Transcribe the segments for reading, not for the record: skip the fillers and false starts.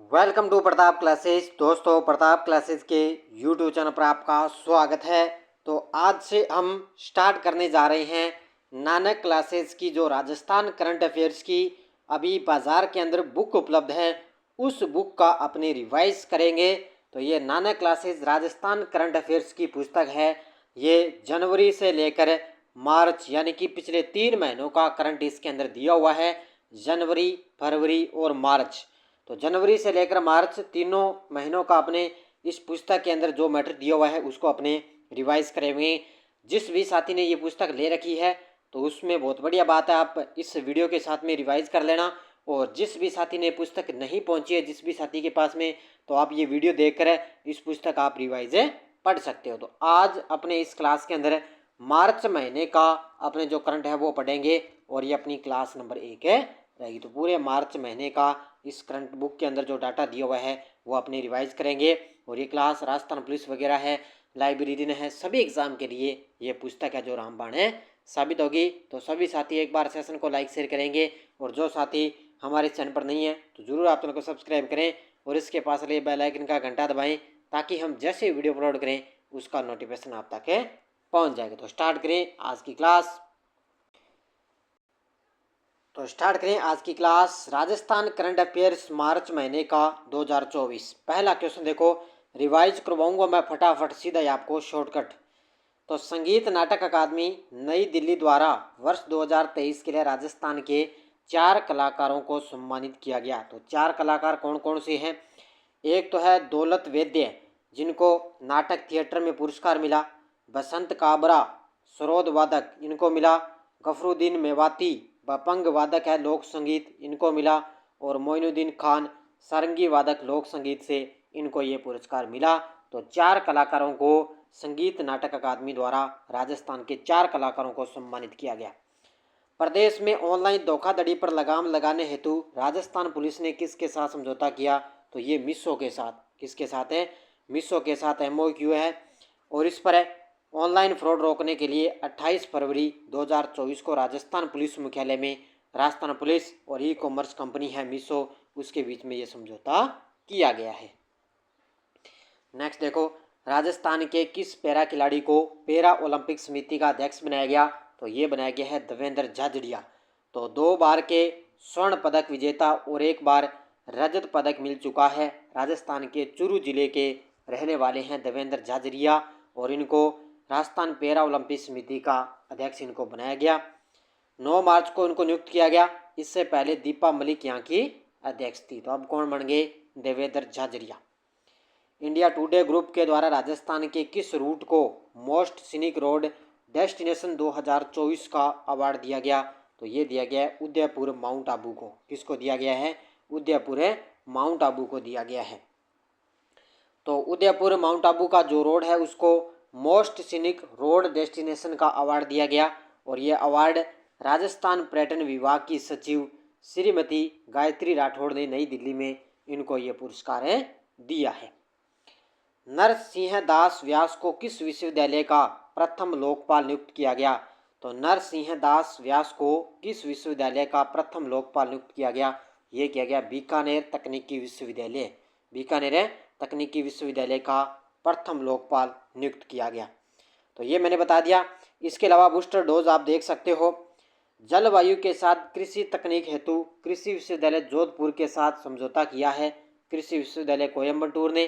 Welcome to Pratap classes. दोस्तों, Pratap classes के YouTube channel पर आपका स्वागत है। तो आज से हम स्टार्ट करने जा रहे हैं नानक क्लासेस की जो राजस्थान करंट अफेयर्स की अभी बाज़ार के अंदर बुक उपलब्ध है, उस बुक का अपने रिवाइज करेंगे। तो ये Nanak classes Rajasthan current affairs की पुस्तक है। ये जनवरी से लेकर मार्च यानी कि पिछले 3 महीनों का करंट इसके अंदर दिया हुआ है। जनवरी, फरवरी और मार्च, तो जनवरी से लेकर मार्च तीनों महीनों का अपने इस पुस्तक के अंदर जो मैटर दिया हुआ है उसको अपने रिवाइज करेंगे। जिस भी साथी ने ये पुस्तक ले रखी है तो उसमें बहुत बढ़िया बात है, आप इस वीडियो के साथ में रिवाइज कर लेना। और जिस भी साथी ने पुस्तक नहीं पहुंची है, जिस भी साथी के पास में, तो आप ये वीडियो देखकर इस पुस्तक आप रिवाइज पढ़ सकते हो। तो आज अपने इस क्लास के अंदर मार्च महीने का अपने जो करंट है वो पढ़ेंगे और ये अपनी क्लास नंबर 1 है रहेगी। तो पूरे मार्च महीने का इस करंट बुक के अंदर जो डाटा दिया हुआ है वो अपने रिवाइज करेंगे। और ये क्लास राजस्थान पुलिस वगैरह है, लाइब्रेरियन है, सभी एग्जाम के लिए ये पुस्तक है जो रामबाण है साबित होगी। तो सभी साथी एक बार सेशन को लाइक शेयर करेंगे और जो साथी हमारे चैनल पर नहीं है तो जरूर आप चैनल को सब्सक्राइब करें और इसके पास वाले बेल आइकन का घंटा दबाएं ताकि हम जैसे वीडियो अपलोड करें उसका नोटिफिकेशन आप तक पहुंच जाएगा। तो स्टार्ट करें आज की क्लास। तो स्टार्ट करें आज की क्लास राजस्थान करंट अफेयर्स मार्च महीने का 2024। पहला क्वेश्चन देखो, रिवाइज करवाऊंगा मैं फटाफट, सीधा ही आपको शॉर्टकट। तो संगीत नाटक अकादमी नई दिल्ली द्वारा वर्ष 2023 के लिए राजस्थान के 4 कलाकारों को सम्मानित किया गया। तो 4 कलाकार कौन कौन से हैं? एक तो है दौलत वैद्य, जिनको नाटक थिएटर में पुरस्कार मिला। बसंत काबरा सरोद वादक, इनको मिला। गफरुद्दीन मेवाती बपंग वादक है लोक संगीत, इनको मिला। और मोइनुद्दीन खान सारंगी वादक लोक संगीत से, इनको ये पुरस्कार मिला। तो 4 कलाकारों को संगीत नाटक अकादमी द्वारा राजस्थान के 4 कलाकारों को सम्मानित किया गया। प्रदेश में ऑनलाइन धोखाधड़ी पर लगाम लगाने हेतु राजस्थान पुलिस ने किसके साथ समझौता किया? तो ये मीशो के साथ। किसके साथ है? मीशो के साथ MOU है। और इस पर ऑनलाइन फ्रॉड रोकने के लिए 28 फरवरी 2024 को राजस्थान पुलिस मुख्यालय में राजस्थान पुलिस और ई-कॉमर्स कंपनी है मीशो, उसके बीच में ये समझौता किया गया है। नेक्स्ट देखो, राजस्थान के किस पैरा खिलाड़ी को पैरा ओलंपिक समिति का अध्यक्ष बनाया गया? तो ये बनाया गया है देवेंद्र झाझड़िया। तो 2 बार के स्वर्ण पदक विजेता और 1 बार रजत पदक मिल चुका है। राजस्थान के चूरू जिले के रहने वाले हैं देवेंद्र झाझड़िया और इनको राजस्थान पैरा ओलंपिक समिति का अध्यक्ष इनको बनाया गया। 9 मार्च को इनको नियुक्त किया गया। इससे पहले दीपा मलिक यहाँ की अध्यक्ष थी। तो अब कौन बन गए? Devendra Jhajharia. India today group के द्वारा राजस्थान के किस रूट को मोस्ट सीनिक रोड डेस्टिनेशन 2024 का अवार्ड दिया गया? तो ये दिया गया है उदयपुर माउंट आबू को। किसको दिया गया है? उदयपुर माउंट आबू को दिया गया है। तो उदयपुर माउंट आबू का जो रोड है उसको मोस्ट सीनिक रोड डेस्टिनेशन का अवार्ड दिया गया। और ये अवार्ड राजस्थान पर्यटन विभाग की सचिव श्रीमती गायत्री राठौड़ ने नई दिल्ली में इनको ये पुरस्कार दिया है। नरसिंह दास व्यास को किस विश्वविद्यालय का प्रथम लोकपाल नियुक्त किया गया? तो नरसिंह दास व्यास को किस विश्वविद्यालय का प्रथम लोकपाल नियुक्त किया गया? ये किया गया बीकानेर तकनीकी विश्वविद्यालय। बीकानेर तकनीकी विश्वविद्यालय का प्रथम लोकपाल नियुक्त किया गया। तो ये मैंने बता दिया। इसके अलावा बूस्टर डोज आप देख सकते हो। जलवायु के साथ कृषि तकनीक हेतु कृषि विश्वविद्यालय जोधपुर के साथ समझौता किया है कृषि विश्वविद्यालय कोयम्बटूर ने।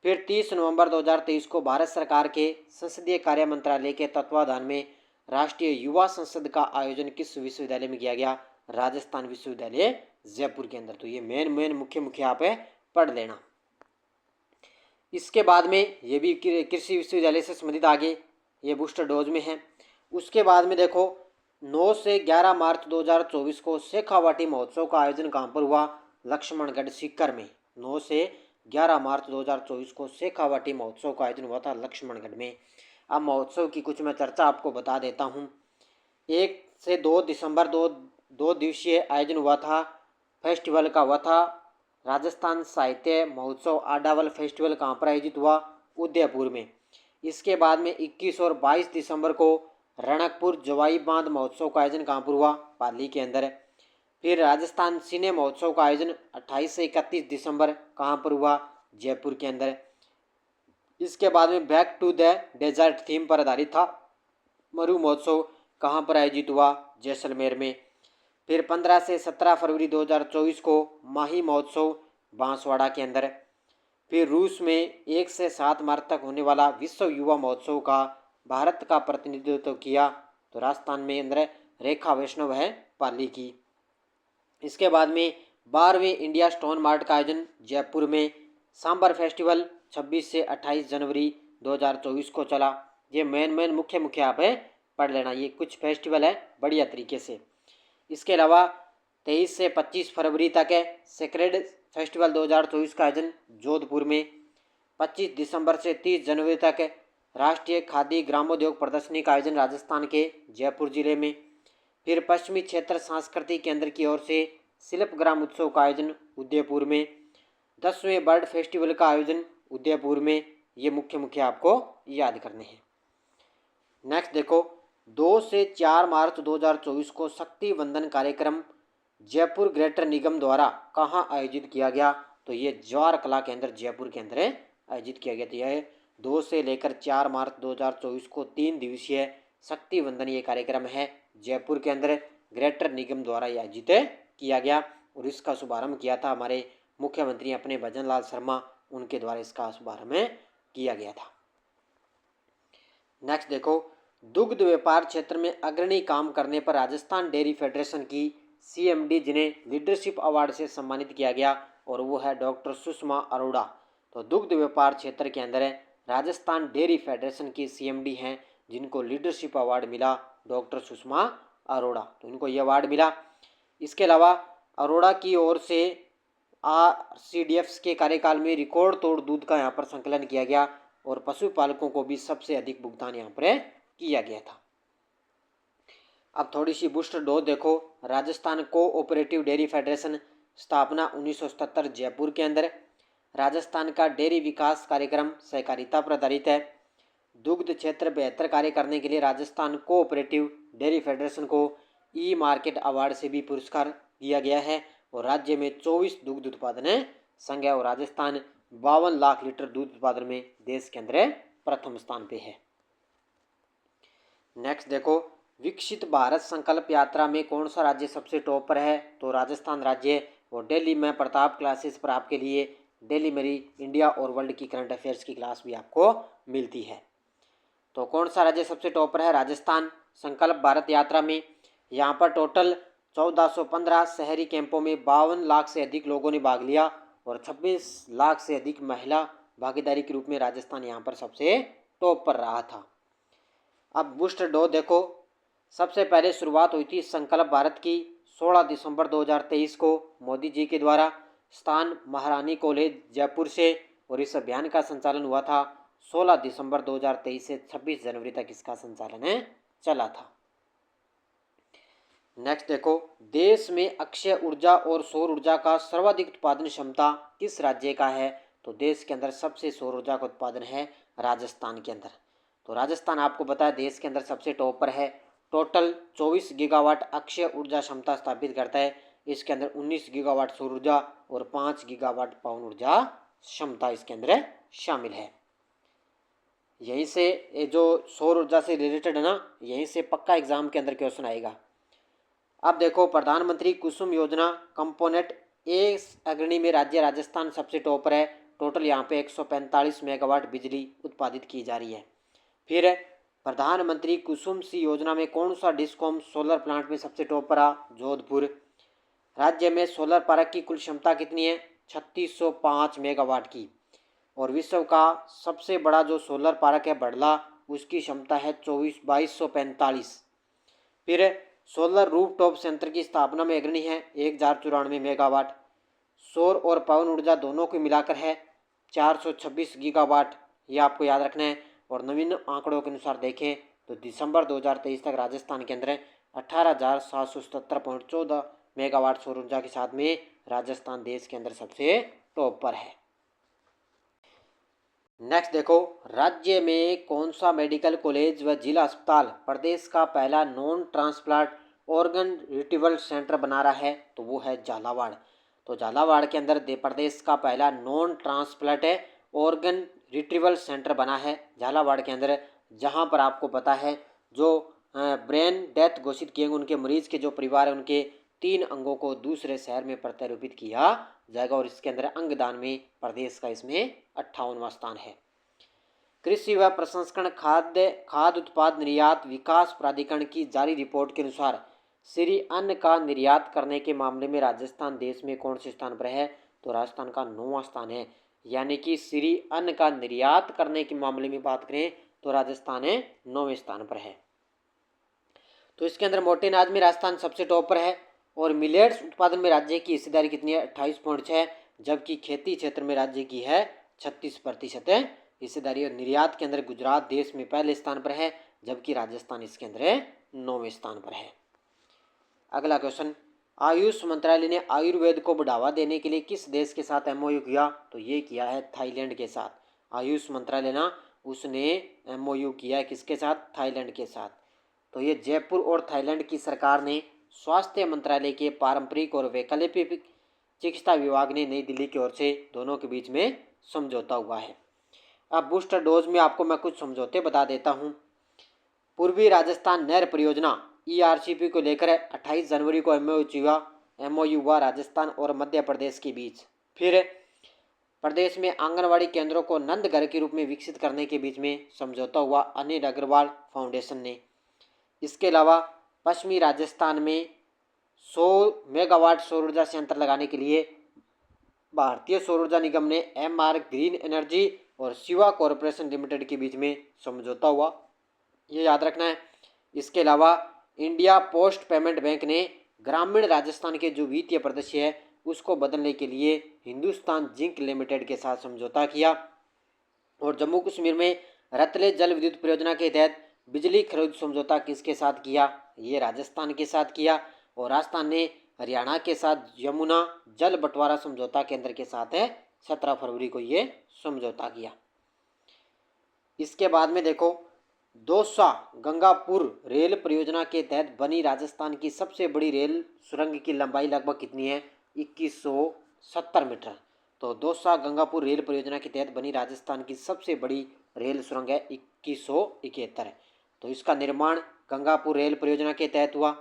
फिर 30 नवंबर 2023 को भारत सरकार के संसदीय कार्य मंत्रालय के तत्वाधान में राष्ट्रीय युवा संसद का आयोजन किस विश्वविद्यालय में किया गया? राजस्थान विश्वविद्यालय जयपुर के अंदर। तो ये मेन मुख्य आप पढ़ लेना। इसके बाद में ये भी कृषि विश्वविद्यालय से संबंधित आगे ये बूस्टर डोज में है। उसके बाद में देखो 9 से 11 मार्च 2024 को शेखावाटी महोत्सव का आयोजन कहाँ पर हुआ? लक्ष्मणगढ़ सीकर में। 9 से 11 मार्च 2024 को शेखावाटी महोत्सव का आयोजन हुआ था लक्ष्मणगढ़ में। अब महोत्सव की कुछ मैं चर्चा आपको बता देता हूँ। 1 से 2 दिसंबर 2 दिवसीय आयोजन हुआ था, फेस्टिवल का हुआ था। राजस्थान साहित्य महोत्सव आडावल फेस्टिवल कहाँ पर आयोजित हुआ? उदयपुर में। इसके बाद में 21 और 22 दिसंबर को रणकपुर जवाई बांध महोत्सव का आयोजन कहाँ पर हुआ? पाली के अंदर। फिर राजस्थान सिने महोत्सव का आयोजन 28 से 31 दिसंबर कहाँ पर हुआ? जयपुर के अंदर। इसके बाद में back to the desert theme पर आधारित था मरु महोत्सव, कहाँ पर आयोजित हुआ? जैसलमेर में। फिर 15 से 17 फरवरी 2024 को माही महोत्सव बांसवाड़ा के अंदर। फिर रूस में 1 से 7 मार्च तक होने वाला विश्व युवा महोत्सव का भारत का प्रतिनिधित्व किया, तो राजस्थान में अंदर रेखा वैष्णव है पाली की। इसके बाद में 12वें इंडिया स्टोन मार्ट का आयोजन जयपुर में। सांबर फेस्टिवल 26 से 28 जनवरी 2024 को चला। ये मेन मुख्य आप है पढ़ लेना, ये कुछ फेस्टिवल है बढ़िया तरीके से। इसके अलावा 23 से 25 फरवरी तक है सेक्रेड फेस्टिवल 2024 का आयोजन जोधपुर में। 25 दिसंबर से 30 जनवरी तक है राष्ट्रीय खादी ग्रामोद्योग प्रदर्शनी का आयोजन राजस्थान के जयपुर जिले में। फिर पश्चिमी क्षेत्र सांस्कृतिक केंद्र की ओर से शिल्प ग्राम उत्सव का आयोजन उदयपुर में। 10वें बर्ड फेस्टिवल का आयोजन उदयपुर में। ये मुख्य आपको याद करने हैं। नेक्स्ट देखो, 2 से 4 मार्च 2024 को शक्ति वंदन कार्यक्रम जयपुर ग्रेटर निगम द्वारा कहाँ आयोजित किया गया? तो ये जवाहर कला केंद्र जयपुर के अंदर आयोजित किया गया था। यह 2 से लेकर 4 मार्च 2024 को 3 दिवसीय शक्ति वंदन ये कार्यक्रम है जयपुर के अंदर ग्रेटर निगम द्वारा आयोजित किया गया, और इसका शुभारंभ किया था हमारे मुख्यमंत्री अपने भजन लाल शर्मा, उनके द्वारा इसका शुभारंभ किया गया था। नेक्स्ट देखो, दुग्ध व्यापार क्षेत्र में अग्रणी काम करने पर राजस्थान डेयरी फेडरेशन की CMD जिन्हें लीडरशिप अवार्ड से सम्मानित किया गया, और वो है डॉक्टर सुषमा अरोड़ा। तो दुग्ध व्यापार क्षेत्र के अंदर राजस्थान डेयरी फेडरेशन की CMD हैं जिनको लीडरशिप अवार्ड मिला, डॉक्टर सुषमा अरोड़ा, तो इनको ये अवार्ड मिला। इसके अलावा अरोड़ा की ओर से RCDF के कार्यकाल में रिकॉर्ड तोड़ दूध का यहाँ पर संकलन किया गया, और पशुपालकों को भी सबसे अधिक भुगतान यहाँ पर किया गया था। अब थोड़ी सी बूस्टर डोज देखो, राजस्थान कोऑपरेटिव डेयरी फेडरेशन स्थापना 1977 जयपुर के अंदर। राजस्थान का डेयरी विकास कार्यक्रम सहकारिता पर आधारित है। दुग्ध क्षेत्र बेहतर कार्य करने के लिए राजस्थान कोऑपरेटिव डेयरी फेडरेशन को E-मार्केट अवार्ड से भी पुरस्कार दिया गया है, और राज्य में 24 दुग्ध उत्पादन संघ है, और राजस्थान 52 लाख लीटर दूध उत्पादन में देश के अंदर प्रथम स्थान पे है। नेक्स्ट देखो, विकसित भारत संकल्प यात्रा में कौन सा राज्य सबसे टॉप पर है? तो राजस्थान राज्य, और दिल्ली में प्रताप क्लासेस पर आपके लिए दिल्ली मेरी इंडिया और वर्ल्ड की करंट अफेयर्स की क्लास भी आपको मिलती है। तो कौन सा राज्य सबसे टॉप पर है? राजस्थान। संकल्प भारत यात्रा में यहाँ पर टोटल 1415 शहरी कैंपों में 52 लाख से अधिक लोगों ने भाग लिया, और 26 लाख से अधिक महिला भागीदारी के रूप में राजस्थान यहाँ पर सबसे टॉप पर रहा था। अब बूस्टर डोज देखो, सबसे पहले शुरुआत हुई थी संकल्प भारत की 16 दिसंबर 2023 को मोदी जी के द्वारा स्थान महारानी कॉलेज जयपुर से, और इस अभियान का संचालन हुआ था 16 दिसंबर 2023 से 26 जनवरी तक इसका संचालन चला था। नेक्स्ट देखो, देश में अक्षय ऊर्जा और सौर ऊर्जा का सर्वाधिक उत्पादन क्षमता किस राज्य का है? तो देश के अंदर सबसे सौर ऊर्जा का उत्पादन है राजस्थान के अंदर। तो राजस्थान आपको पता है देश के अंदर सबसे टॉप पर है, टोटल 24 गीगावाट अक्षय ऊर्जा क्षमता स्थापित करता है। इसके अंदर 19 गीगावाट सौर ऊर्जा और 5 गीगावाट पवन ऊर्जा क्षमता इसके अंदर शामिल है। यहीं से ये जो सौर ऊर्जा से रिलेटेड है ना, यहीं से पक्का एग्जाम के अंदर क्वेश्चन आएगा। अब देखो, प्रधानमंत्री कुसुम योजना कंपोनेंट ए अग्रणी में राज्य राजस्थान सबसे टॉप पर है, टोटल यहाँ पे 145 मेगावाट बिजली उत्पादित की जा रही है। फिर प्रधानमंत्री कुसुम सी योजना में कौन सा डिस्कॉम सोलर प्लांट में सबसे टॉप पर आ? जोधपुर। राज्य में सोलर पार्क की कुल क्षमता कितनी है? 3605 मेगावाट की, और विश्व का सबसे बड़ा जो सोलर पार्क है बड़ला, उसकी क्षमता है 2245। फिर सोलर रूफटॉप संयंत्र की स्थापना में अग्रणी है 1094 मेगावाट। सौर और पवन ऊर्जा दोनों को मिलाकर है 426 गीगावाट, ये आपको याद रखना है। और नवीन आंकड़ों के अनुसार देखें तो दिसंबर 2023 तक राजस्थान के अंदर 18,777.14 मेगावाट सौर ऊर्जा के साथ में राजस्थान देश के अंदर सबसे टॉप पर है। नेक्स्ट देखो, राज्य में कौन सा मेडिकल कॉलेज व जिला अस्पताल प्रदेश का पहला non transplant organ retrieval centre बना रहा है, तो वो है झालावाड़। तो झालावाड़ के अंदर प्रदेश का पहला non transplant organ retrieval centre बना है झालावाड़ के अंदर, जहां पर आपको पता है जो ब्रेन डेथ घोषित किए उनके मरीज के जो परिवार है उनके 3 अंगों को दूसरे शहर में प्रत्यारोपित किया जाएगा, और इसके अंदर अंगदान में प्रदेश का इसमें 58वां स्थान है। कृषि व प्रसंस्करण खाद्य उत्पाद निर्यात विकास प्राधिकरण की जारी रिपोर्ट के अनुसार श्री अन्न का निर्यात करने के मामले में राजस्थान देश में कौन से स्थान पर है? तो राजस्थान का 9वां स्थान है। यानी कि श्री अन्न का निर्यात करने के मामले में बात करें तो राजस्थान 9वें स्थान पर है। तो इसके अंदर मोटे अनाज में राजस्थान सबसे टॉप पर है, और मिलेट्स उत्पादन में राज्य की हिस्सेदारी कितनी है? 28.6, जबकि खेती क्षेत्र में राज्य की है 36% हिस्सेदारी, और निर्यात के अंदर गुजरात देश में पहले स्थान पर है, जबकि राजस्थान इसके अंदर 9वें स्थान पर है। अगला क्वेश्चन, आयुष मंत्रालय ने आयुर्वेद को बढ़ावा देने के लिए किस देश के साथ एमओयू किया? तो ये किया है थाईलैंड के साथ। आयुष मंत्रालय ना उसने एमओयू किया है किसके साथ? थाईलैंड के साथ। तो ये जयपुर और थाईलैंड की सरकार ने स्वास्थ्य मंत्रालय के पारंपरिक और वैकल्पिक चिकित्सा विभाग ने नई दिल्ली की ओर से दोनों के बीच में समझौता हुआ है। अब बूस्टर डोज में आपको मैं कुछ समझौते बता देता हूँ। पूर्वी राजस्थान नहर परियोजना ERCP को लेकर 28 जनवरी को एमओयू हुआ राजस्थान और मध्य प्रदेश के बीच। फिर प्रदेश में आंगनवाड़ी केंद्रों को नंद घर के रूप में विकसित करने के बीच में समझौता हुआ अनिल अग्रवाल फाउंडेशन ने। इसके अलावा पश्चिमी राजस्थान में 100 मेगावाट सौर ऊर्जा संयंत्र लगाने के लिए भारतीय सौर ऊर्जा निगम ने MR ग्रीन एनर्जी और शिवा कॉरपोरेशन लिमिटेड के बीच में समझौता हुआ, ये याद रखना है। इसके अलावा इंडिया पोस्ट पेमेंट बैंक ने ग्रामीण राजस्थान के जो वित्तीय परिदृश्य है उसको बदलने के लिए हिंदुस्तान जिंक लिमिटेड के साथ समझौता किया, और जम्मू कश्मीर में रतले जल विद्युत परियोजना के तहत बिजली खरीद समझौता किसके साथ किया? ये राजस्थान के साथ किया, और राजस्थान ने हरियाणा के साथ यमुना जल बंटवारा समझौता केंद्र के साथ है 17 फरवरी को ये समझौता किया। इसके बाद में देखो, दौसा गंगापुर रेल परियोजना के तहत बनी राजस्थान की सबसे बड़ी रेल सुरंग की लंबाई लगभग कितनी है? 2170 मीटर। तो दौसा गंगापुर रेल परियोजना के तहत बनी राजस्थान की सबसे बड़ी रेल सुरंग है 2171। तो इसका निर्माण गंगापुर रेल परियोजना के तहत हुआ,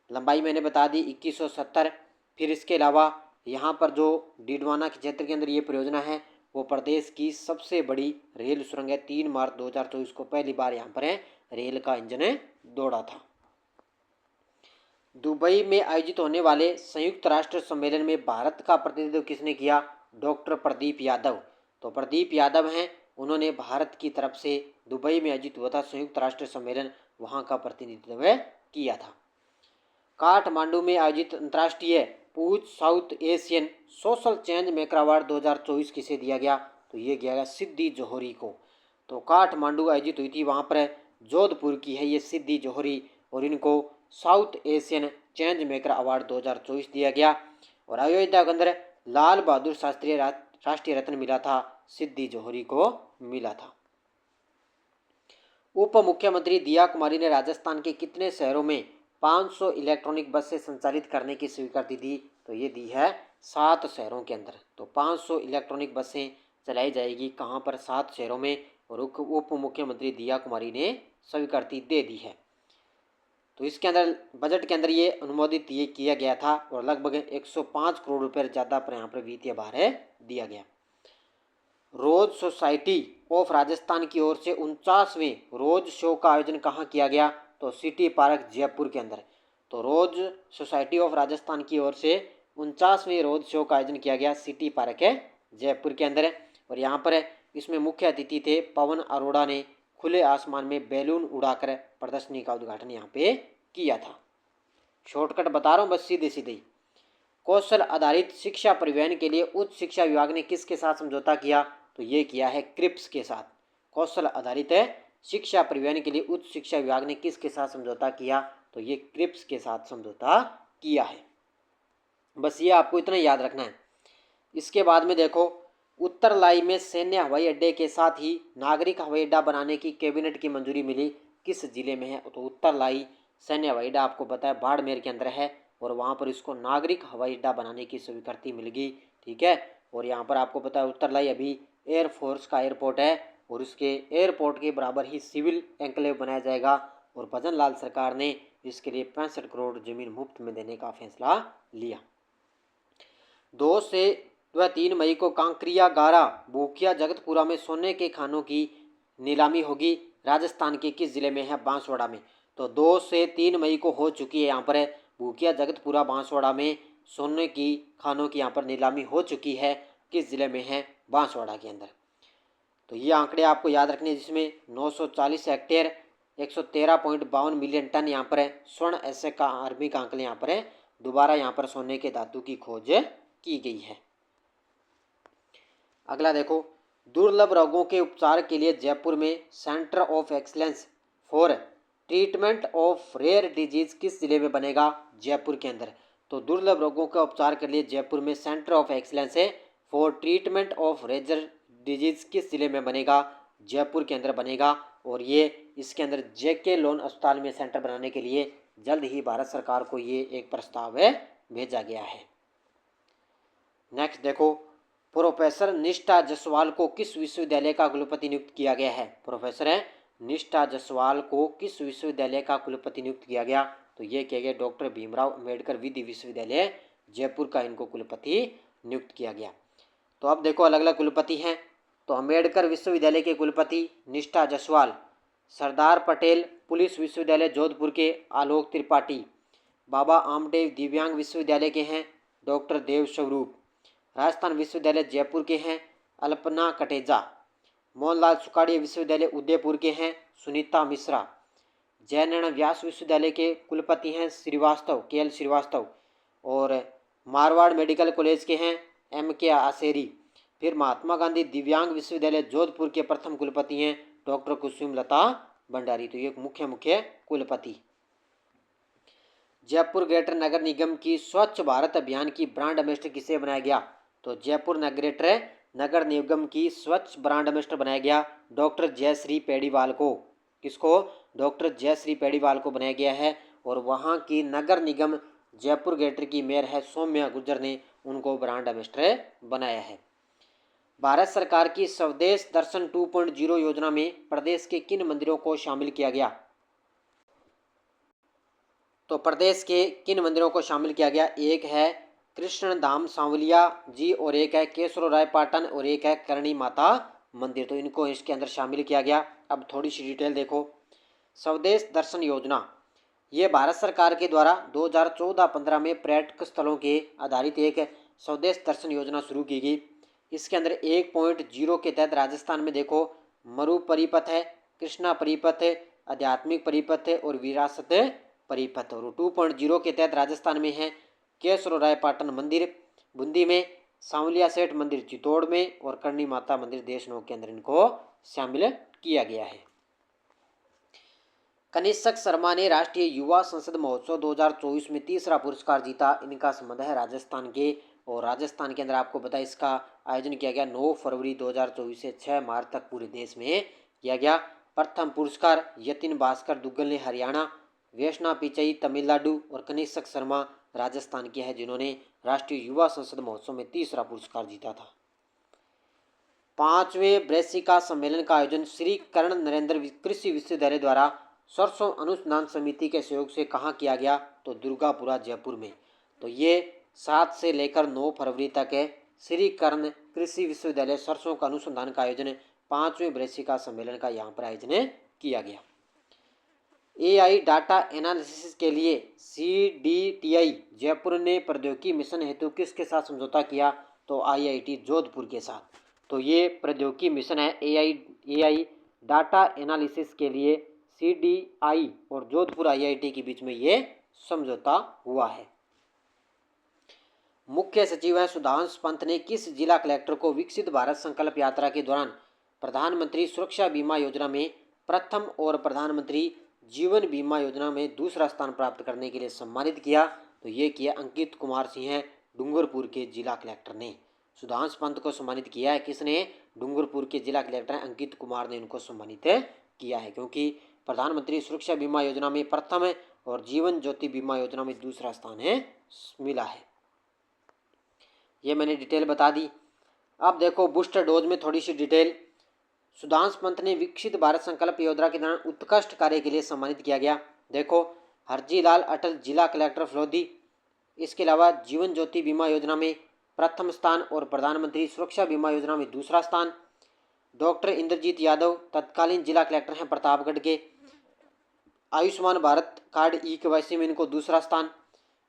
लंबाई मैंने बता दी 2170। फिर इसके अलावा यहाँ पर जो डीडवाना के क्षेत्र के अंदर ये परियोजना है वो प्रदेश की सबसे बड़ी रेल सुरंग है। 3 मार्च 2024 को पहली बार यहाँ पर रेल का इंजन दौड़ा था। दुबई में आयोजित होने वाले संयुक्त राष्ट्र सम्मेलन में भारत का प्रतिनिधित्व किसने किया? डॉक्टर प्रदीप यादव। तो प्रदीप यादव हैं, उन्होंने भारत की तरफ से दुबई में आयोजित हुआ था संयुक्त राष्ट्र सम्मेलन, वहाँ का प्रतिनिधित्व किया था। काठमांडू में आयोजित अंतर्राष्ट्रीय पूज south Asian social change maker award 2024 किसे दिया गया? तो ये गया सिद्धि जोहरी को। तो काठमांडू आयोजित हुई थी, वहाँ पर जोधपुर की है ये सिद्धि जोहरी, और इनको south Asian change maker award 2024 दिया गया। और अयोध्या के अंदर लाल बहादुर शास्त्री राष्ट्रीय रत्न मिला था, सिद्धि जोहरी को मिला था। उप मुख्यमंत्री दिया कुमारी ने राजस्थान के कितने शहरों में 500 इलेक्ट्रॉनिक बस से संचालित करने की स्वीकृति दी? तो ये दी है 7 शहरों के अंदर। तो 500 इलेक्ट्रॉनिक बसें चलाई जाएगी कहाँ पर? 7 शहरों में, और उप मुख्यमंत्री दिया कुमारी ने स्वीकृति दे दी है। तो इसके अंदर बजट के अंदर ये अनुमोदित ये किया गया था, और लगभग 105 करोड़ रुपये ज़्यादा पर यहाँ पर वित्तीय भार दिया गया। रोज सोसाइटी ऑफ राजस्थान की ओर से 49वें रोज शो का आयोजन कहाँ किया गया? तो सिटी पार्क जयपुर के अंदर। तो रोज सोसाइटी ऑफ राजस्थान की ओर से 49वें रोज शो का आयोजन किया गया सिटी पार्क जयपुर के अंदर, और यहाँ पर इसमें मुख्य अतिथि थे पवन अरोड़ा ने खुले आसमान में बैलून उड़ाकर प्रदर्शनी का उद्घाटन यहाँ पे किया था। शॉर्टकट बता रहा हूँ बस सीधे सीधे। कौशल आधारित शिक्षा परिवहन के लिए उच्च शिक्षा विभाग ने किसके साथ समझौता किया? तो ये किया है क्रिप्स के साथ। कौशल आधारित शिक्षा परिवहन के लिए उच्च शिक्षा विभाग ने किसके साथ समझौता किया? तो ये क्रिप्स के साथ समझौता किया है। बस ये आपको इतना याद रखना है। इसके बाद में देखो, उत्तरलाई में सैन्य हवाई अड्डे के साथ ही नागरिक हवाई अड्डा बनाने की कैबिनेट की मंजूरी मिली, किस जिले में है? तो उत्तरलाई सैन्य हवाई अड्डा आपको पता है बाड़मेर के अंदर है और वहाँ पर इसको नागरिक हवाई अड्डा बनाने की स्वीकृति मिल गई, ठीक है। और यहाँ पर आपको पता है उत्तरलाई अभी एयरफोर्स का एयरपोर्ट है और उसके एयरपोर्ट के बराबर ही सिविल एन्क्लेव बनाया जाएगा और भजन लाल सरकार ने इसके लिए 65 करोड़ जमीन मुफ्त में देने का फैसला लिया। 2 से व 3 मई को कांकरिया गारा भूकिया जगतपुरा में सोने के खानों की नीलामी होगी। राजस्थान के किस जिले में है? बांसवाड़ा में। तो 2 से 3 मई को हो चुकी है यहाँ पर भूकिया जगतपुरा बांसवाड़ा में सोने की खानों की यहाँ पर नीलामी हो चुकी है। किस जिले में है? बांसवाड़ा के अंदर। तो ये आंकड़े आपको याद रखने हैं, जिसमें 940 हेक्टेयर 113.52 मिलियन टन यहाँ पर स्वर्ण ऐसे का आर्मी का आंकड़े यहाँ पर दोबारा यहाँ पर सोने के धातु की खोज की गई है। अगला देखो, दुर्लभ रोगों के उपचार के लिए जयपुर में centre of excellence for treatment of rare disease किस जिले में बनेगा? जयपुर के अंदर। तो दुर्लभ रोगों का उपचार के लिए जयपुर में सेंटर ऑफ एक्सीलेंस है for treatment of rare disease किस जिले में बनेगा? जयपुर के अंदर बनेगा। और ये इसके अंदर जेके लोन अस्पताल में सेंटर बनाने के लिए जल्द ही भारत सरकार को ये एक प्रस्ताव भेजा गया है। नेक्स्ट देखो, प्रोफेसर निष्ठा जायसवाल को किस विश्वविद्यालय का कुलपति नियुक्त किया गया है? प्रोफेसर निष्ठा जायसवाल को किस विश्वविद्यालय का कुलपति नियुक्त किया गया? तो ये किया गया डॉक्टर भीमराव अंबेडकर विधि विश्वविद्यालय जयपुर का इनको कुलपति नियुक्त किया गया। तो अब देखो अलग अलग कुलपति हैं। तो अंबेडकर विश्वविद्यालय के कुलपति निष्ठा जायसवाल, सरदार पटेल पुलिस विश्वविद्यालय जोधपुर के आलोक त्रिपाठी, बाबा आमटेव दिव्यांग विश्वविद्यालय के हैं डॉक्टर देव स्वरूप, राजस्थान विश्वविद्यालय जयपुर के हैं अल्पना कटेजा, मोहनलाल सुखाड़िया विश्वविद्यालय उदयपुर के हैं सुनीता मिश्रा, जयनारायण व्यास विश्वविद्यालय के कुलपति हैं श्रीवास्तव के.एल. श्रीवास्तव और मारवाड़ मेडिकल कॉलेज के हैं M.K. आसेरी। फिर महात्मा गांधी दिव्यांग विश्वविद्यालय जोधपुर के प्रथम कुलपति हैं डॉक्टर कुसुम लता भंडारी। तो ये मुख्य कुलपति। जयपुर ग्रेटर नगर निगम की स्वच्छ भारत अभियान की ब्रांड एम्बेसडर किसे बनाया गया? तो जयपुर ग्रेटर नगर निगम की स्वच्छ ब्रांड एम्बेसडर बनाया गया डॉक्टर जयश्री पेड़ीवाल को। किसको? डॉक्टर जयश्री पेड़ीवाल को बनाया गया है। और वहाँ की नगर निगम जयपुर ग्रेटर की मेयर है सौम्या गुर्जर ने उनको ब्रांड एम्बेसडर बनाया है। भारत सरकार की स्वदेश दर्शन 2.0 योजना में प्रदेश के किन मंदिरों को शामिल किया गया? तो प्रदेश के किन मंदिरों को शामिल किया गया? एक है कृष्णधाम सांवलिया जी और एक है केशव राय पाटन और एक है करणी माता मंदिर। तो इनको इसके अंदर शामिल किया गया। अब थोड़ी सी डिटेल देखो। स्वदेश दर्शन योजना ये भारत सरकार के द्वारा 2014-15 में पर्यटक स्थलों के आधारित एक स्वदेश दर्शन योजना शुरू की गई। इसके अंदर 1.0 के तहत राजस्थान में देखो मरु परिपथ है, कृष्णा परिपथ है, आध्यात्मिक परिपथ है और विरासत परिपथ। और 2.0 के तहत राजस्थान में है केशव राय पाटन मंदिर बूंदी में, सांवलिया सेठ मंदिर चित्तौड़ में और करणी माता मंदिर देशनों के अंदर इनको शामिल किया गया है। कनिष्क शर्मा ने राष्ट्रीय युवा संसद महोत्सव 2024 में तीसरा पुरस्कार जीता। इनका संबंध है राजस्थान के और राजस्थान के अंदर आपको पता है इसका आयोजन किया गया 9 फरवरी 2024 से 6 मार्च तक पूरे देश में किया गया। प्रथम पुरस्कार यतिन भास्कर दुग्गल ने हरियाणा, वैष्णा पिचई तमिलनाडु और कनिष्क शर्मा राजस्थान के हैं जिन्होंने राष्ट्रीय युवा संसद महोत्सव में तीसरा पुरस्कार जीता था। 5वें ब्रेसिका सम्मेलन का आयोजन श्री कर्ण नरेंद्र कृषि विश्वविद्यालय द्वारा सरसों अनुसंधान समिति के सहयोग से कहाँ किया गया? तो दुर्गापुरा जयपुर में। तो ये 7 से लेकर 9 फरवरी तक है श्री कर्ण कृषि विश्वविद्यालय सरसों का अनुसंधान का आयोजन 5वें ब्रेसिका सम्मेलन का यहाँ पर आयोजन किया गया। AI डाटा एनालिसिस के लिए CDTI जयपुर ने प्रौद्योगिकी मिशन हेतु किसके साथ समझौता किया? तो IIT जोधपुर के साथ। तो ये प्रौद्योगिकी मिशन है AI डाटा एनालिसिस के लिए CDI और जोधपुर IIT के बीच में ये समझौता हुआ है। मुख्य सचिव है सुधांशु पंत ने किस जिला कलेक्टर को विकसित भारत संकल्प यात्रा के दौरान प्रधानमंत्री सुरक्षा बीमा योजना में प्रथम और प्रधानमंत्री जीवन बीमा योजना में दूसरा स्थान प्राप्त करने के लिए सम्मानित किया? तो ये किया अंकित कुमार सिंह है डूंगरपुर के जिला कलेक्टर ने। सुधांशु पंत को सम्मानित किया है किसने? डूंगरपुर के जिला कलेक्टर अंकित कुमार ने उनको सम्मानित किया है, क्योंकि प्रधानमंत्री सुरक्षा बीमा योजना में प्रथम और जीवन ज्योति बीमा योजना में दूसरा स्थान है मिला है। ये मैंने डिटेल बता दी। अब देखो बूस्टर डोज में थोड़ी सी डिटेल। सुधांशु पंत ने विकसित भारत संकल्प योजना के दौरान उत्कृष्ट कार्य के लिए सम्मानित किया गया। देखो हरजी लाल अटल जिला कलेक्टर फलोदी। इसके अलावा जीवन ज्योति बीमा योजना में प्रथम स्थान और प्रधानमंत्री सुरक्षा बीमा योजना में दूसरा स्थान। डॉक्टर इंद्रजीत यादव तत्कालीन जिला कलेक्टर हैं प्रतापगढ़ के। Ayushman Bharat card e KYC में इनको दूसरा स्थान।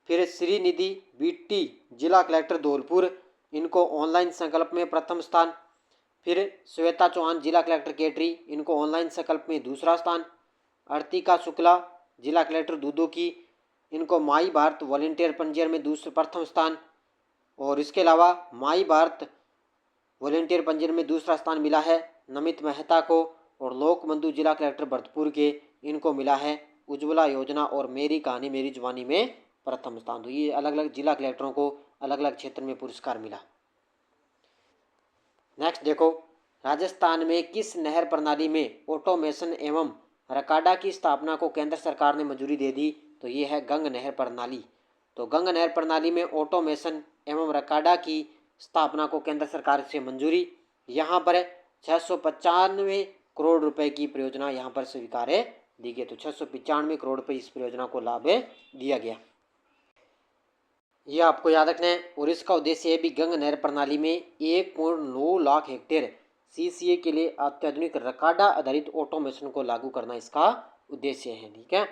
फिर श्रीनिधि बीटी जिला कलेक्टर धौलपुर, इनको ऑनलाइन संकल्प में प्रथम स्थान। फिर श्वेता चौहान जिला कलेक्टर केटरी, इनको ऑनलाइन संकल्प में दूसरा स्थान। अर्तिका शुक्ला जिला कलेक्टर दूदू की, इनको माई भारत वॉलेंटियर पंजीयन में प्रथम स्थान। और इसके अलावा माई भारत वॉलेंटियर पंजीयन में दूसरा स्थान मिला है नमित मेहता को। और लोकबंधु जिला कलेक्टर भरतपुर के, इनको मिला है उज्ज्वला योजना और मेरी कहानी मेरी जुबानी में प्रथम स्थान। तो ये अलग अलग जिला कलेक्टरों को अलग अलग क्षेत्र में पुरस्कार मिला। नेक्स्ट देखो राजस्थान में किस नहर प्रणाली में ऑटोमेशन एवं रकाडा की स्थापना को केंद्र सरकार ने मंजूरी दे दी? तो ये है गंग नहर प्रणाली। तो गंग नहर प्रणाली में ऑटोमेशन एवं रकाडा की स्थापना को केंद्र सरकार से मंजूरी। यहाँ पर 695 करोड़ रुपए की परियोजना यहाँ पर स्वीकार दी गई। तो 695 करोड़ रुपए इस परियोजना को लाभ दिया गया। ये आपको याद रखना है। और इसका उद्देश्य है भी गंग नहर प्रणाली में 1.9 लाख हेक्टेयर सीसीए के लिए अत्याधुनिक रकाडा आधारित ऑटोमेशन को लागू करना इसका उद्देश्य है। ठीक है।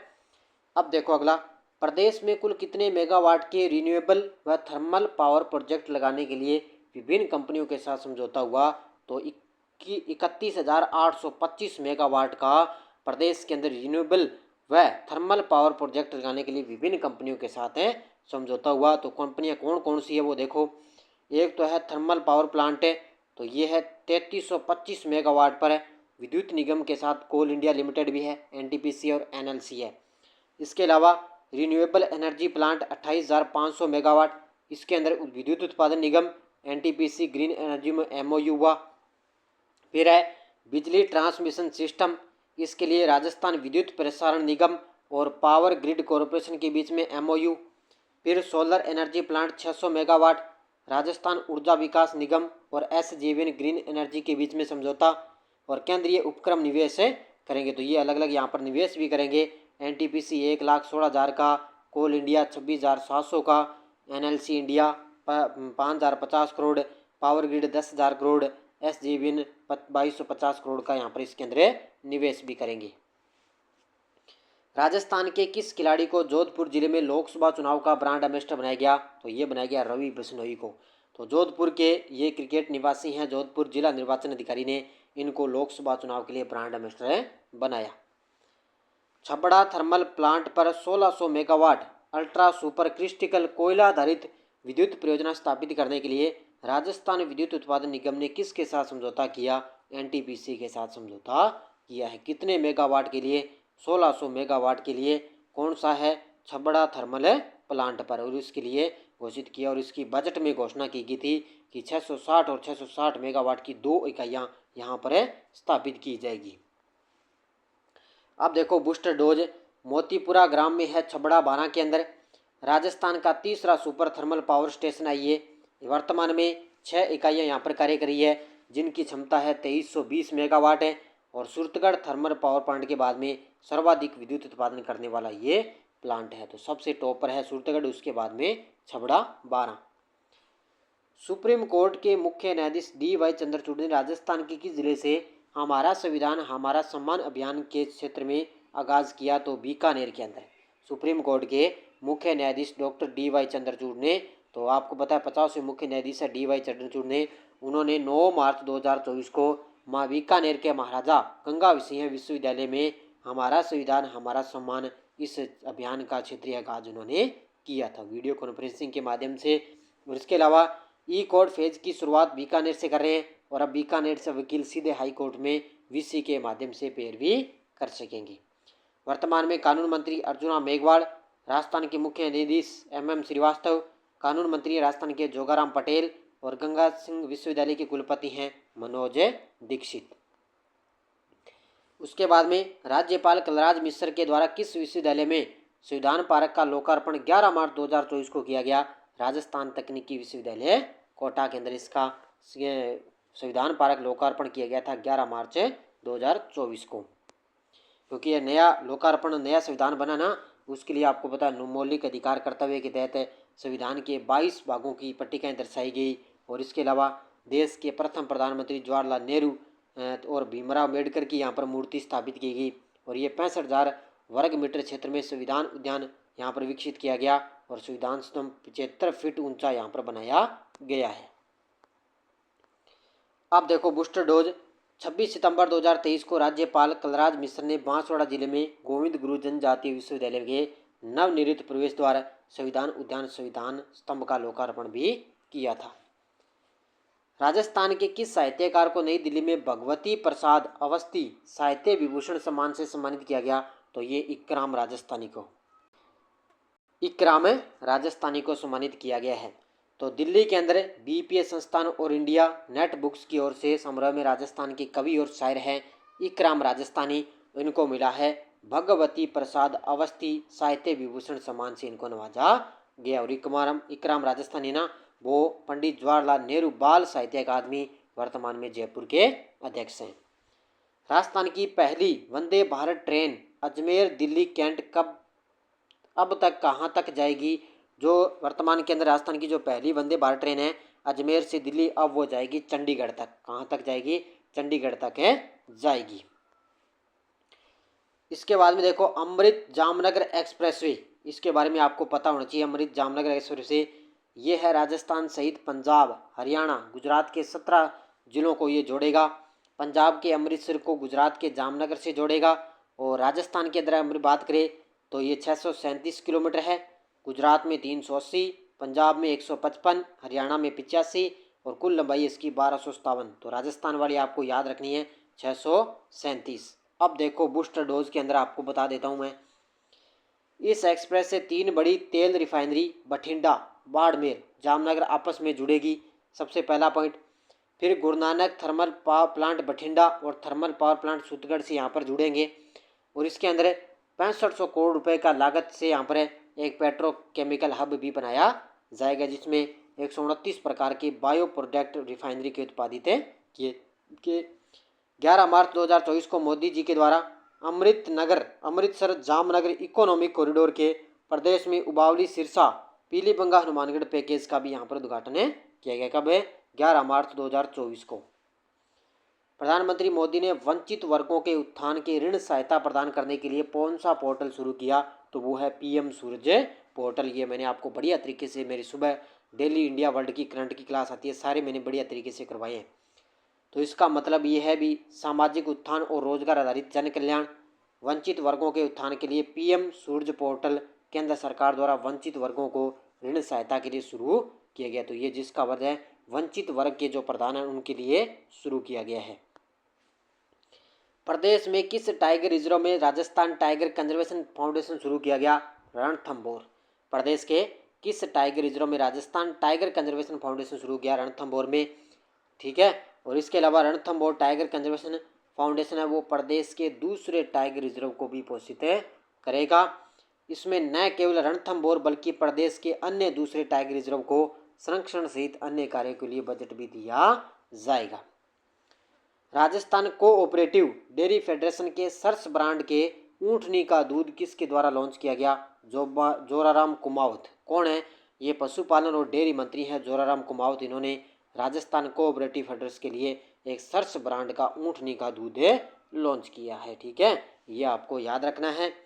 अब देखो अगला, प्रदेश में कुल कितने मेगावाट के रिन्यूएबल व थर्मल पावर प्रोजेक्ट लगाने के लिए विभिन्न कंपनियों के साथ समझौता हुआ? तो 31,825 मेगावाट का प्रदेश के अंदर रिन्यूएबल व थर्मल पावर प्रोजेक्ट लगाने के लिए विभिन्न कंपनियों के साथ समझौता हुआ। तो कंपनियां कौन कौन सी है वो देखो। एक तो है थर्मल पावर प्लांट है, तो ये है 3325 मेगावाट पर है। विद्युत निगम के साथ कोल इंडिया लिमिटेड भी है, एनटीपीसी और एनएलसी है। इसके अलावा रिन्यूएबल एनर्जी प्लांट 28,500 मेगावाट, इसके अंदर विद्युत उत्पादन निगम एनटीपीसी ग्रीन एनर्जी में एमओयू हुआ। फिर है बिजली ट्रांसमिशन सिस्टम, इसके लिए राजस्थान विद्युत प्रसारण निगम और पावर ग्रिड कॉरपोरेशन के बीच में एमओयू। फिर solar energy plant 600 megawatt, Rajasthan ऊर्जा विकास निगम और एसजेवीएन ग्रीन एनर्जी के बीच में समझौता। और केंद्रीय उपक्रम निवेश करेंगे, तो ये अलग अलग यहाँ पर निवेश भी करेंगे। एनटीपीसी 1,16,000 का, कोल इंडिया 26,700 का, NLC India 5,050 crore, power grid 10,000 crore, SJVN 2,250 crore का यहाँ पर इसके अंदर निवेश भी करेंगे। राजस्थान के किस खिलाड़ी को जोधपुर जिले में लोकसभा चुनाव का ब्रांड एम्बेसडर बनाया गया? तो ये बनाया गया रवि बिश्नोई को। तो जोधपुर के ये क्रिकेट निवासी हैं, जोधपुर जिला निर्वाचन अधिकारी ने इनको लोकसभा चुनाव के लिए ब्रांड एम्बेसडर बनाया। छबड़ा थर्मल प्लांट पर 1600 मेगावाट अल्ट्रा सुपर क्रिस्टिकल कोयला आधारित विद्युत परियोजना स्थापित करने के लिए राजस्थान विद्युत उत्पादन निगम ने किसके साथ समझौता किया? एनटीपीसी के साथ समझौता किया है। कितने मेगावाट के लिए? 1600 मेगावाट के लिए। कौन सा है? छबड़ा थर्मल प्लांट पर, और इसके लिए घोषित किया। और इसकी बजट में घोषणा की गई थी कि 660 और 660 मेगावाट की 2 इकाइयाँ यहाँ पर स्थापित की जाएगी। अब देखो बूस्टर डोज मोतीपुरा ग्राम में है छबड़ा बारा के अंदर। राजस्थान का तीसरा सुपर थर्मल पावर स्टेशन है ये। वर्तमान में 6 इकाइयाँ यहाँ पर कार्य कर रही है, जिनकी क्षमता है 2320 मेगावाट है। और सूरतगढ़ थर्मल पावर प्लांट के बाद में सर्वाधिक विद्युत उत्पादन करने वाला ये प्लांट है। तो सबसे टॉप पर है सूरतगढ़, उसके बाद में छबड़ा बारा। सुप्रीम कोर्ट के मुख्य न्यायाधीश DY चंद्रचूड़ ने राजस्थान के किस जिले से हमारा संविधान हमारा सम्मान अभियान के क्षेत्र में आगाज किया? तो बीकानेर के अंदर। सुप्रीम कोर्ट के मुख्य न्यायाधीश डॉक्टर DY चंद्रचूड़ ने, तो आपको पता है 50वें मुख्य न्यायाधीश है DY चंद्रचूड़ ने, उन्होंने 9 मार्च 2024 को माँ बीकानेर के महाराजा गंगा सिंह विश्वविद्यालय में हमारा संविधान हमारा सम्मान इस अभियान का क्षेत्रीय आगाज उन्होंने किया था वीडियो कॉन्फ्रेंसिंग के माध्यम से। और इसके अलावा ई कोर्ट फेज की शुरुआत बीकानेर से कर रहे हैं, और अब बीकानेर से वकील सीधे हाई कोर्ट में VC के माध्यम से पैरवी कर सकेंगे। वर्तमान में कानून मंत्री अर्जुना मेघवाल, राजस्थान के मुख्य न्यायाधीश MM श्रीवास्तव, कानून मंत्री राजस्थान के जोगाराम पटेल, और गंगा सिंह विश्वविद्यालय के कुलपति हैं मनोज दीक्षित। उसके बाद में राज्यपाल कलराज मिश्र के द्वारा किस विश्वविद्यालय में संविधान पार्क का लोकार्पण 11 मार्च 2024 को किया गया राजस्थान तकनीकी विश्वविद्यालय कोटा के अंदर। इसका संविधान पार्क लोकार्पण किया गया था 11 मार्च 2024 को, क्योंकि यह नया लोकार्पण नया संविधान बना ना, उसके लिए आपको पता है मौलिक अधिकार कर्तव्य के तहत संविधान के 22 भागों की पट्टिकाएं दर्शाई गई। और इसके अलावा देश के प्रथम प्रधानमंत्री जवाहरलाल नेहरू और भीमराव अम्बेडकर की यहाँ पर मूर्ति स्थापित की गई। और ये 65,000 वर्ग मीटर क्षेत्र में संविधान उद्यान यहाँ पर विकसित किया गया और संविधान स्तंभ 75 फीट ऊंचा यहाँ पर बनाया गया है। अब देखो बूस्टर डोज 26 सितंबर 2023 को राज्यपाल कलराज मिश्र ने बांसवाड़ा जिले में गोविंद गुरु जनजातीय विश्वविद्यालय के नवनिर्मित प्रवेश द्वार संविधान उद्यान संविधान स्तंभ का लोकार्पण भी किया था। राजस्थान के किस साहित्यकार को नई दिल्ली में भगवती प्रसाद अवस्थी साहित्य विभूषण सम्मान से सम्मानित किया गया? तो ये इकराम राजस्थानी को सम्मानित किया गया है। तो दिल्ली के अंदर बीपीएस संस्थान और इंडिया नेट बुक्स की ओर से समारोह में राजस्थान के कवि और शायर हैं इकराम राजस्थानी, इनको मिला है भगवती प्रसाद अवस्थी साहित्य विभूषण सम्मान से इनको नवाजा गया। और इकराम राजस्थानी ना वो पंडित जवाहरलाल नेहरू बाल साहित्य अकादमी वर्तमान में जयपुर के अध्यक्ष हैं। राजस्थान की पहली वंदे भारत ट्रेन अजमेर दिल्ली कैंट कब अब तक कहाँ तक जाएगी? जो वर्तमान के अंदर राजस्थान की जो पहली वंदे भारत ट्रेन है अजमेर से दिल्ली, अब वो जाएगी चंडीगढ़ तक। कहाँ तक जाएगी? चंडीगढ़ तक है जाएगी। इसके बाद में देखो अमृत जामनगर एक्सप्रेसवे, इसके बारे में आपको पता होना चाहिए। अमृत जामनगर एक्सप्रेसवे ये है राजस्थान सहित पंजाब हरियाणा गुजरात के 17 जिलों को ये जोड़ेगा। पंजाब के अमृतसर को गुजरात के जामनगर से जोड़ेगा। और राजस्थान के अंदर अगर बात करें तो ये 637 किलोमीटर है, गुजरात में 380, पंजाब में 155, हरियाणा में 85 और कुल लंबाई इसकी 1257। तो राजस्थान वाली आपको याद रखनी है 637। अब देखो बूस्टर डोज के अंदर आपको बता देता हूँ मैं, इस एक्सप्रेस से 3 बड़ी तेल रिफाइनरी बठिंडा बाड़मेर जामनगर आपस में जुड़ेगी, सबसे पहला पॉइंट। फिर Guru Nanak thermal power plant Bathinda और थर्मल पावर प्लांट सूतगढ़ से यहाँ पर जुड़ेंगे। और इसके अंदर 6500 करोड़ रुपए का लागत से यहाँ पर एक पेट्रोकेमिकल हब भी बनाया जाएगा, जिसमें 129 प्रकार के बायो प्रोडक्ट रिफाइनरी के उत्पादित किए। 11 मार्च 2024 को मोदी जी के द्वारा अमृतसर जामनगर इकोनॉमिक कॉरिडोर के प्रदेश में उबावली सिरसा पीलीबंगा हनुमानगढ़ पैकेज का भी यहाँ पर उद्घाटन किया गया। कब है? 11 मार्च 2024 को। प्रधानमंत्री मोदी ने वंचित वर्गों के उत्थान के ऋण सहायता प्रदान करने के लिए कौन सा पोर्टल शुरू किया? तो वो है पीएम सूर्य पोर्टल। ये मैंने आपको बढ़िया तरीके से, मेरी सुबह डेली इंडिया वर्ल्ड की करंट की क्लास आती है, सारे मैंने बढ़िया तरीके से करवाए हैं। तो इसका मतलब ये है भी सामाजिक उत्थान और रोजगार आधारित जन कल्याण, वंचित वर्गों के उत्थान के लिए पीएम सूर्य पोर्टल केंद्र सरकार द्वारा वंचित वर्गों को ऋण सहायता के लिए शुरू किया गया। तो ये जिसका वर्ग है वंचित वर्ग के जो प्रधान है उनके लिए शुरू किया गया है। प्रदेश में किस टाइगर रिजर्व में राजस्थान टाइगर कंजर्वेशन फाउंडेशन शुरू किया गया? रणथंभौर। प्रदेश के किस टाइगर रिजर्व में राजस्थान टाइगर कंजर्वेशन फाउंडेशन शुरू किया? रणथंभौर में। ठीक है। और इसके अलावा रणथंभौर टाइगर कंजर्वेशन फाउंडेशन है वो प्रदेश के दूसरे टाइगर रिजर्व को भी पोषित करेगा। इसमें न केवल रणथंभौर बल्कि प्रदेश के अन्य दूसरे टाइगर रिजर्व को संरक्षण सहित अन्य कार्यों के लिए बजट भी दिया जाएगा। राजस्थान कोऑपरेटिव डेयरी फेडरेशन के सर्स ब्रांड के ऊँटनी का दूध किसके द्वारा लॉन्च किया गया? जोराराम कुमावत। कौन है? ये पशुपालन और डेयरी मंत्री हैं जोराराम कुमावत। इन्होंने राजस्थान कोऑपरेटिव फेडरेशन के लिए एक सर्स ब्रांड का ऊँटनी का दूध लॉन्च किया है। ठीक है, ये आपको याद रखना है।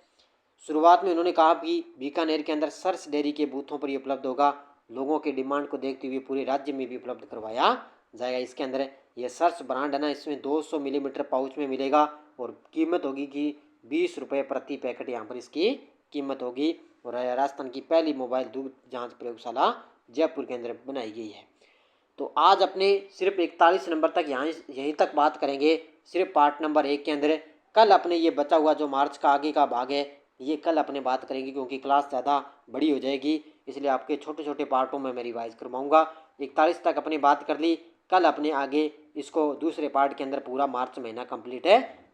शुरुआत में उन्होंने कहा कि बीकानेर के अंदर सर्स डेयरी के बूथों पर ये उपलब्ध होगा। लोगों की डिमांड को देखते हुए पूरे राज्य में भी उपलब्ध करवाया जाएगा। इसके अंदर ये सर्स ब्रांड है ना, इसमें 200 मिलीमीटर पाउच में मिलेगा और कीमत होगी कि 20 रुपये प्रति पैकेट यहाँ पर इसकी कीमत होगी। और राजस्थान की पहली मोबाइल दूध जांच प्रयोगशाला जयपुर के अंदर बनाई गई है। तो आज अपने सिर्फ 41 नंबर तक यहीं तक बात करेंगे, सिर्फ पार्ट नंबर 1 के अंदर। कल अपने ये बचा हुआ जो मार्च का आगे का भाग है ये कल अपने बात करेंगे, क्योंकि क्लास ज़्यादा बड़ी हो जाएगी, इसलिए आपके छोटे छोटे पार्टों में मैं रिवाइज करवाऊँगा। 41 तक अपनी बात कर ली, कल अपने आगे इसको दूसरे पार्ट के अंदर पूरा मार्च महीना कंप्लीट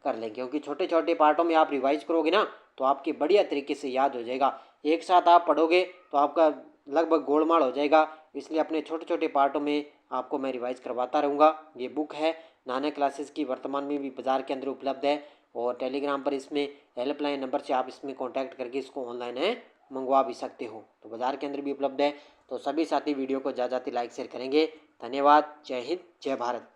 कर लेंगे, क्योंकि छोटे छोटे पार्टों में आप रिवाइज करोगे ना तो आपके बढ़िया तरीके से याद हो जाएगा। एक साथ आप पढ़ोगे तो आपका लगभग गोलमाल हो जाएगा, इसलिए अपने छोटे छोटे पार्टों में आपको मैं रिवाइज करवाता रहूँगा। ये बुक है नाना क्लासेस की, वर्तमान में भी बाज़ार के अंदर उपलब्ध है और टेलीग्राम पर इसमें हेल्पलाइन नंबर से आप इसमें कॉन्टैक्ट करके इसको ऑनलाइन है मंगवा भी सकते हो। तो बाज़ार के अंदर भी उपलब्ध है। तो सभी साथी वीडियो को ज़्यादा लाइक शेयर करेंगे। धन्यवाद। जय हिंद, जय भारत।